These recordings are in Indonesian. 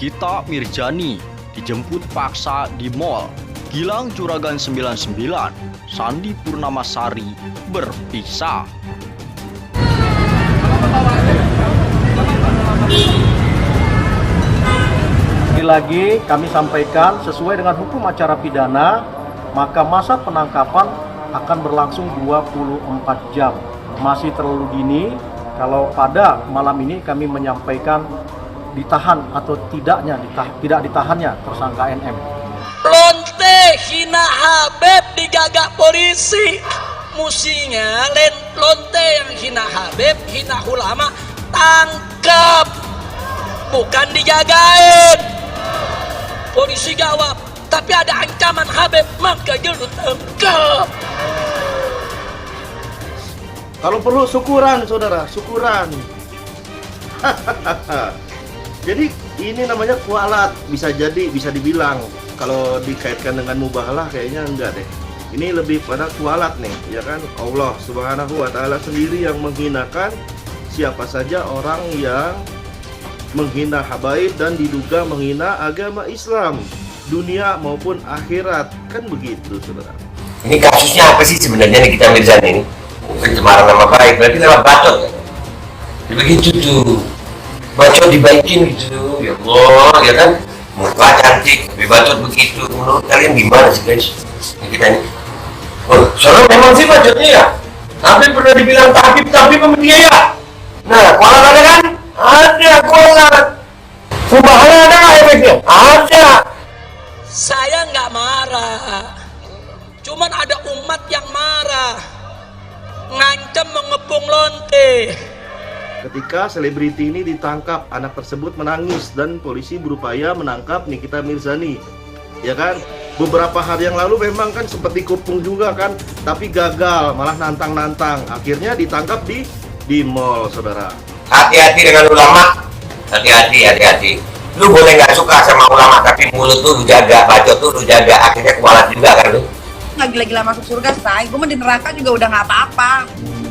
Nikita Mirzani dijemput paksa di Mall. Gilang Juragan 99, Sandi Purnamasari berpisah. Lagi kami sampaikan sesuai dengan hukum acara pidana, maka masa penangkapan akan berlangsung 24 jam. Masih terlalu dini kalau pada malam ini kami menyampaikan ditahan atau tidak ditahannya tersangka NM. Lonte hina Habib digagak polisi. Musinya lonte yang hina Habib, hina ulama, tangkap, bukan dijagain. Polisi jawab, tapi ada ancaman Habib, maka gelut tangkap. Kalau perlu syukuran, saudara, syukuran. Jadi ini namanya kualat, bisa dibilang. Kalau dikaitkan dengan mubahalah kayaknya enggak deh. Ini lebih pada kualat nih, ya kan? Allah Subhanahu wa taala sendiri yang menghinakan siapa saja orang yang menghina habaib dan diduga menghina agama Islam, dunia maupun akhirat. Kan begitu, saudara. Ini kasusnya apa sih sebenarnya Nikita Mirzani ini? Pencemaran nama baik, berarti lewat bacot kan? Begitu tuh, bacot dibaikin gitu, ya Allah, ya kan? Muka cantik, tapi bacot begitu. Menurut kalian gimana sih guys? Kita ini, oh, soalnya memang sih bacotnya ya. Tapi pernah dibilang tabib sama dia ya. Nah, kualat ada kan? Ada kualat. Mubahalah ada nggak efeknya? Ada. Saya nggak marah, cuman ada umat yang marah, ngancam mengepung lonte. Ketika selebriti ini ditangkap, anak tersebut menangis dan polisi berupaya menangkap Nikita Mirzani. Ya kan? Beberapa hari yang lalu memang kan sempat dikepung juga kan, tapi gagal, malah nantang-nantang. Akhirnya ditangkap di mall, saudara. Hati-hati dengan ulama. Hati-hati. Lu boleh nggak suka sama ulama, tapi mulut tuh lu jaga, bacot tuh lu jaga, akhirnya kualat juga kan lu. Nggak gila-gila masuk surga, say. Gue mah di neraka juga udah nggak apa-apa.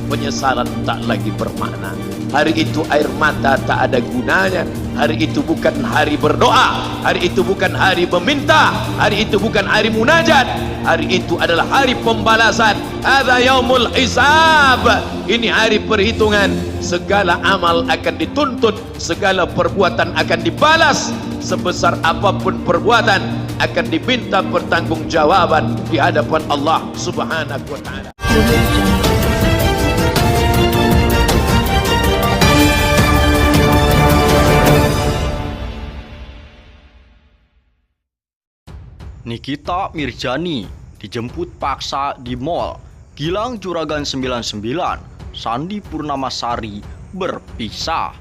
Penyesalan tak lagi bermakna. Hari itu air mata tak ada gunanya. Hari itu bukan hari berdoa. Hari itu bukan hari meminta. Hari itu bukan hari munajat. Hari itu adalah hari pembalasan. Hadza yaumul hisab. Ini hari perhitungan. Segala amal akan dituntut, segala perbuatan akan dibalas. Sebesar apapun perbuatan akan diminta pertanggungjawaban di hadapan Allah Subhanahu wa taala. Nikita Mirzani dijemput paksa di Mall. Gilang Juragan 99, Sandi Purnamasari berpisah.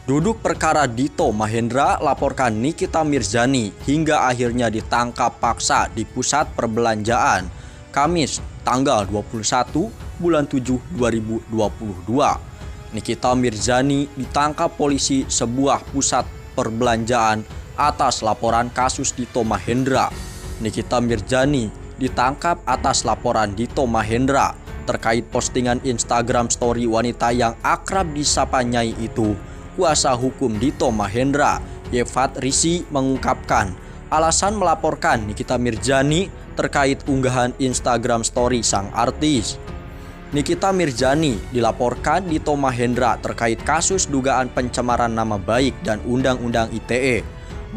Duduk perkara Dito Mahendra laporkan Nikita Mirzani hingga akhirnya ditangkap paksa di pusat perbelanjaan Kamis tanggal 21 bulan 7 2022. Nikita Mirzani ditangkap polisi sebuah pusat perbelanjaan atas laporan kasus Dito Mahendra. Nikita Mirzani ditangkap atas laporan Dito Mahendra terkait postingan Instagram story wanita yang akrab disapa Nyai itu. Kuasa hukum Dito Mahendra, Yefat Risi, mengungkapkan alasan melaporkan Nikita Mirzani terkait unggahan Instagram story sang artis. Nikita Mirzani dilaporkan Dito Mahendra terkait kasus dugaan pencemaran nama baik dan Undang-Undang ITE.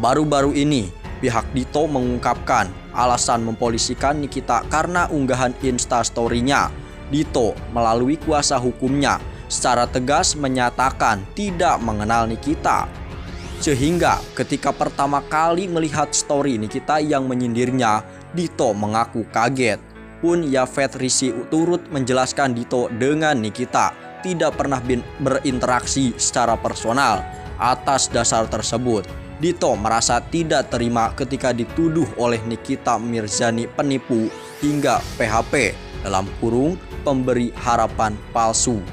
Baru-baru ini, pihak Dito mengungkapkan alasan mempolisikan Nikita karena unggahan Instastory-nya. Dito melalui kuasa hukumnya secara tegas menyatakan tidak mengenal Nikita. Sehingga ketika pertama kali melihat story Nikita yang menyindirnya, Dito mengaku kaget. Pun Yafet Risi turut menjelaskan Dito dengan Nikita tidak pernah berinteraksi secara personal. Atas dasar tersebut, Dito merasa tidak terima ketika dituduh oleh Nikita Mirzani penipu hingga PHP dalam kurung pemberi harapan palsu.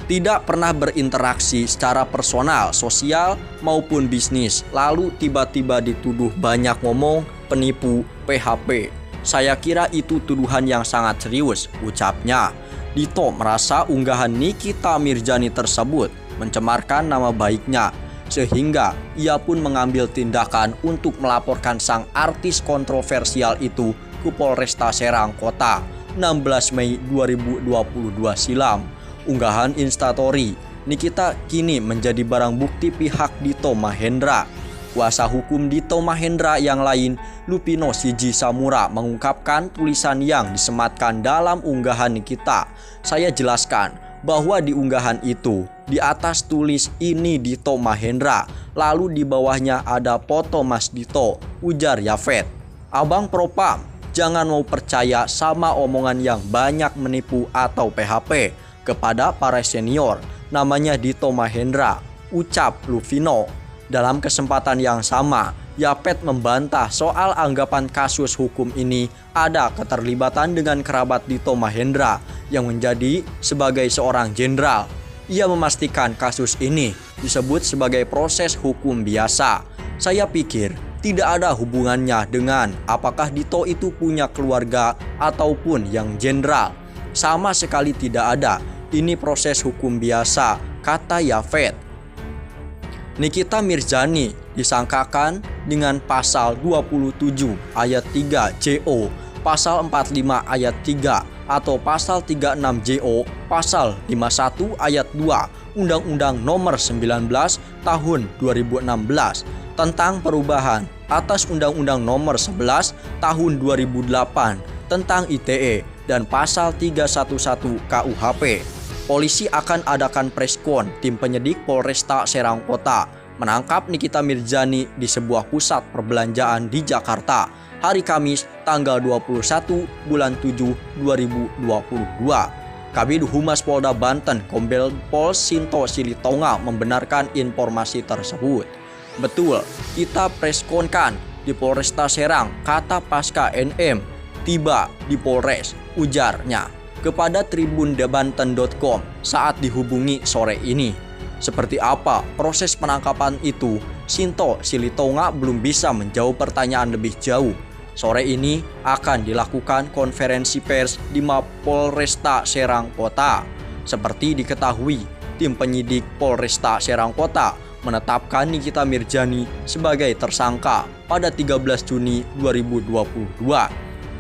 Tidak pernah berinteraksi secara personal, sosial maupun bisnis, lalu tiba-tiba dituduh banyak ngomong, penipu, PHP. Saya kira itu tuduhan yang sangat serius, ucapnya. Dito merasa unggahan Nikita Mirzani tersebut mencemarkan nama baiknya, sehingga ia pun mengambil tindakan untuk melaporkan sang artis kontroversial itu ke Polresta Serang Kota 16 Mei 2022 silam. Unggahan Instastory Nikita kini menjadi barang bukti pihak Dito Mahendra. Kuasa hukum Dito Mahendra yang lain, Lupino Siji Samura, mengungkapkan tulisan yang disematkan dalam unggahan Nikita. Saya jelaskan bahwa di unggahan itu, di atas tulis ini Dito Mahendra, lalu di bawahnya ada foto Mas Dito, ujar Yafet. Abang Propam, jangan mau percaya sama omongan yang banyak menipu atau PHP kepada para senior, namanya Dito Mahendra, ucap Lupino. Dalam kesempatan yang sama, Yapet membantah soal anggapan kasus hukum ini ada keterlibatan dengan kerabat Dito Mahendra yang menjadi sebagai seorang jenderal. Ia memastikan kasus ini disebut sebagai proses hukum biasa. Saya pikir tidak ada hubungannya dengan apakah Dito itu punya keluarga ataupun yang jenderal. Sama sekali tidak ada. Ini proses hukum biasa, kata Yafet. Nikita Mirzani disangkakan dengan pasal 27 ayat 3 JO, pasal 45 ayat 3 atau pasal 36 JO, pasal 51 ayat 2 Undang-Undang Nomor 19 Tahun 2016 tentang perubahan atas Undang-Undang Nomor 11 Tahun 2008 tentang ITE dan pasal 311 KUHP. Polisi akan adakan preskon tim penyidik Polresta Serang Kota menangkap Nikita Mirzani di sebuah pusat perbelanjaan di Jakarta hari Kamis tanggal 21 bulan 7 2022. Kabid Humas Polda Banten Kombes Pol Sinto Silitonga membenarkan informasi tersebut. Betul, kita preskonkan di Polresta Serang, kata pasca NM tiba di Polres, ujarnya kepada tribundebanten.com saat dihubungi sore ini. Seperti apa proses penangkapan itu, Sinto Silitonga belum bisa menjawab pertanyaan lebih jauh. Sore ini akan dilakukan konferensi pers di Mapolresta Serang Kota. Seperti diketahui, tim penyidik Polresta Serang Kota menetapkan Nikita Mirzani sebagai tersangka pada 13 Juni 2022.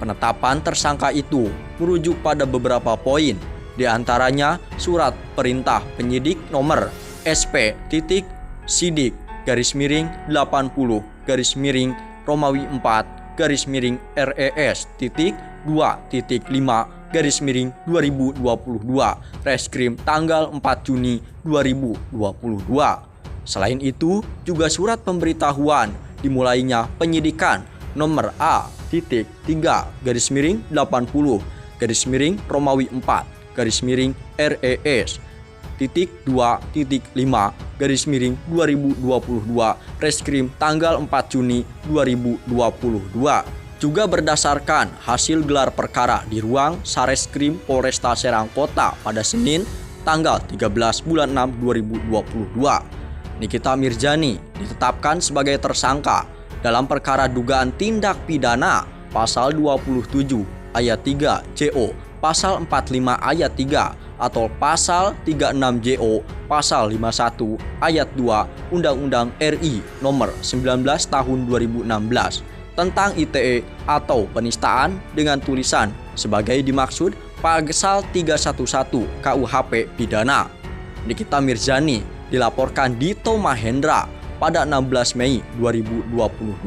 Penetapan tersangka itu merujuk pada beberapa poin, di antaranya surat perintah penyidik nomor SP-60-Romawi 4-RES-2.5/2022 Reskrim tanggal 4 Juni 2022. Selain itu, juga surat pemberitahuan dimulainya penyidikan nomor A-3-80-Romawi 4-RES-2.5/2022 Reskrim tanggal 4 Juni 2022. Juga berdasarkan hasil gelar perkara di ruang Sareskrim Polresta Serang Kota pada Senin tanggal 13 bulan 6 2022. Nikita Mirzani ditetapkan sebagai tersangka dalam perkara dugaan tindak pidana pasal 27 ayat 3 JO, pasal 45 ayat 3 atau pasal 36 JO, pasal 51 ayat 2 Undang-Undang RI Nomor 19 Tahun 2016 tentang ITE atau penistaan dengan tulisan sebagai dimaksud pasal 311 KUHP pidana. Nikita Mirzani dilaporkan Dito Mahendra pada 16 Mei 2022.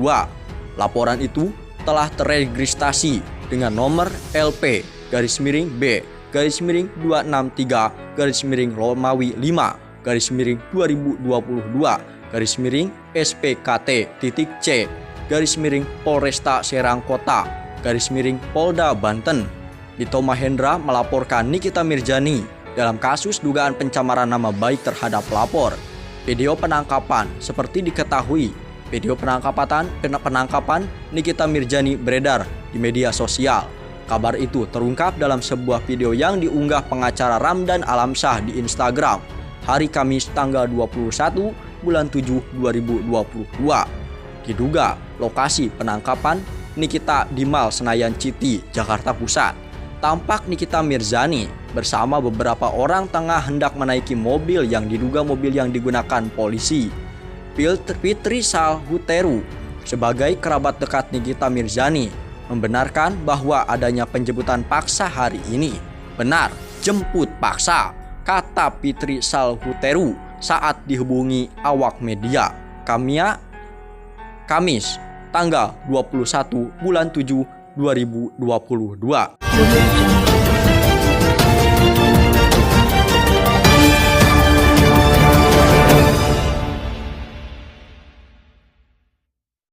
Laporan itu telah terregistrasi dengan nomor LP-B-263-Romawi 5-2022-SPKT-C-Polresta Serang Kota Polda Banten. Dito Mahendra melaporkan Nikita Mirzani dalam kasus dugaan pencemaran nama baik terhadap pelapor. Video penangkapan seperti diketahui, video penangkapan Nikita Mirzani beredar di media sosial. Kabar itu terungkap dalam sebuah video yang diunggah pengacara Ramdan Alamsyah di Instagram hari Kamis tanggal 21 bulan 7 2022. Diduga lokasi penangkapan Nikita di Mall Senayan City, Jakarta Pusat. tampak Nikita Mirzani bersama beberapa orang tengah hendak menaiki mobil yang diduga mobil yang digunakan polisi. Fitri Salhuteru sebagai kerabat dekat Nikita Mirzani membenarkan bahwa adanya penjemputan paksa hari ini. Benar, jemput paksa, kata Fitri Salhuteru saat dihubungi awak media. Kamis, tanggal 21 bulan 7 2022.